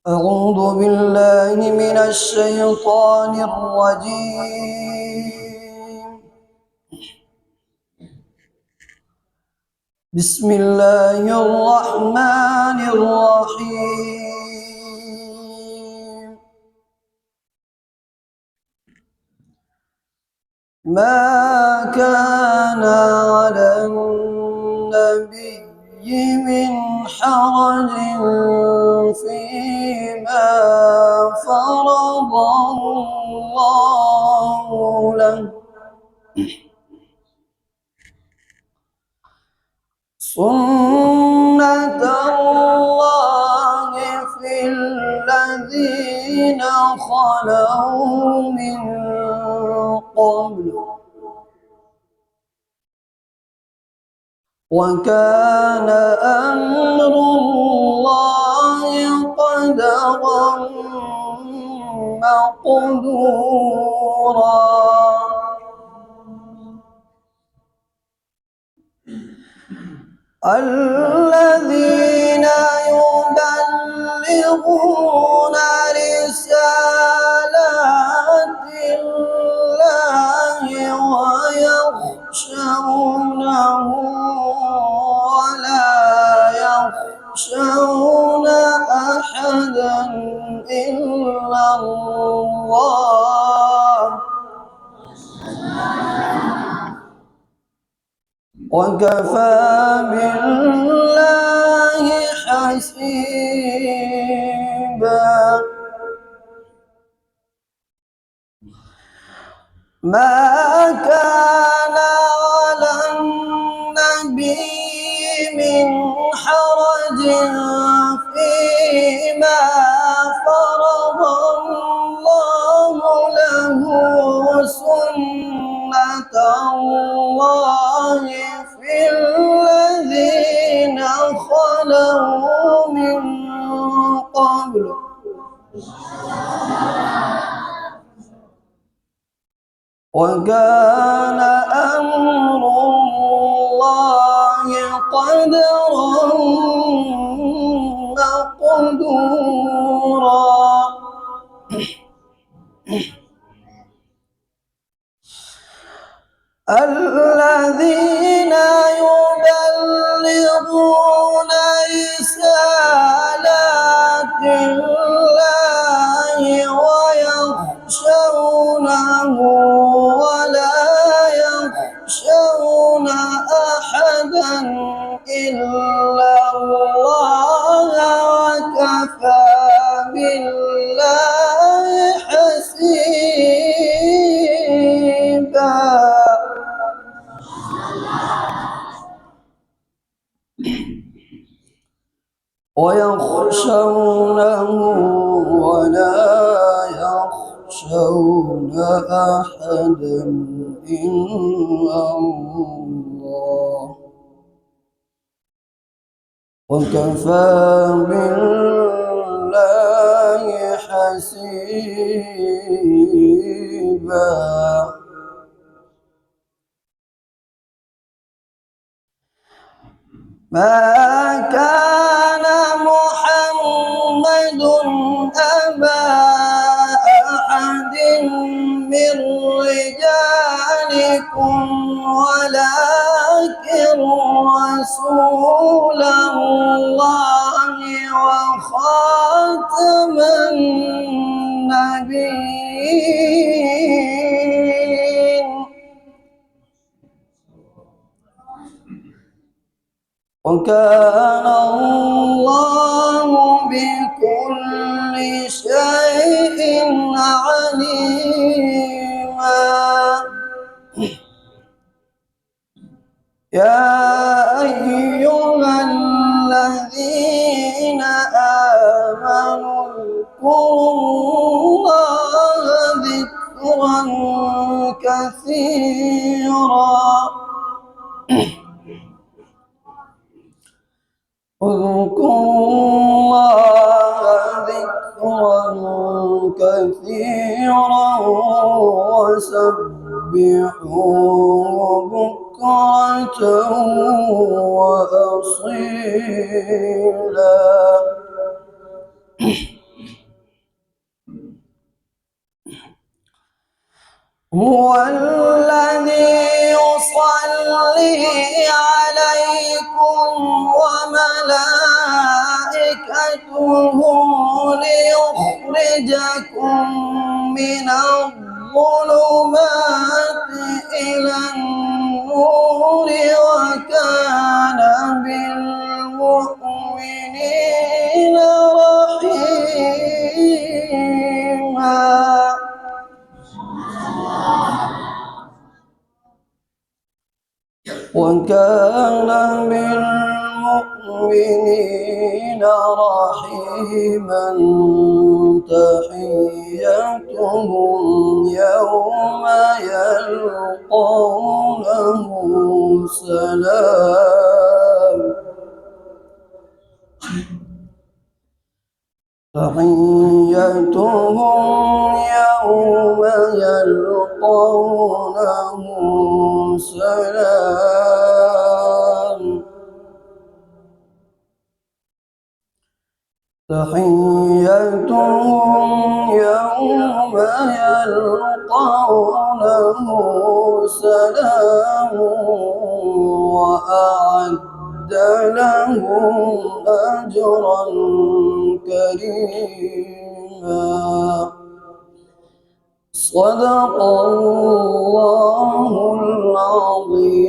أعوذ بالله من الشيطان الرجيم. بسم الله الرحمن الرحيم. ما كان على النبي من حرج فيما فرض الله له، سنة الله في الذين خلوا من قبل، وكان أمر الله قدرا مقدورا. الذين يبلغون رسالات الله ويخشونه ولا يخشون أحدا إلا الله، وكفى بالله حسيبا. ما كان على النبي من حرج فيما فرض الله له، سنة الله في الذين خلوا من قبل، وكان أمر الله قدرا مقدورا. الذين يبلغون رسالات الله ويخشونه ولا يخشون أحدا إلا الله، وكفى بالله حسيبا. ويخشونه ولا يخشون أحدا إلا الله، وكفى بالله حسيبا. ما كان محمد أبا أحد من رجالكم ولكن رسول الله وخاتم النبيين، وكان الله بكل شيء عليما. يا أيها الذين آمنوا اذكروا الله ذكرا كثيرا، اذكروا الله ذكرا كثيرا وسبحوه بكرة وأصيلا. هو الذي يصلي عليكم وملائكته ليخرجكم من الظلمات إلى النور وكان بالمؤمنين رحيما. وكان بالمؤمنين رحيما. تحيتهم يوم يلقونه سلام. تحيتهم يوم يلقونه سلام. تحيتهم يوم يلقونه سلام وأعد لهم أجرا كريما. صدق الله العظيم.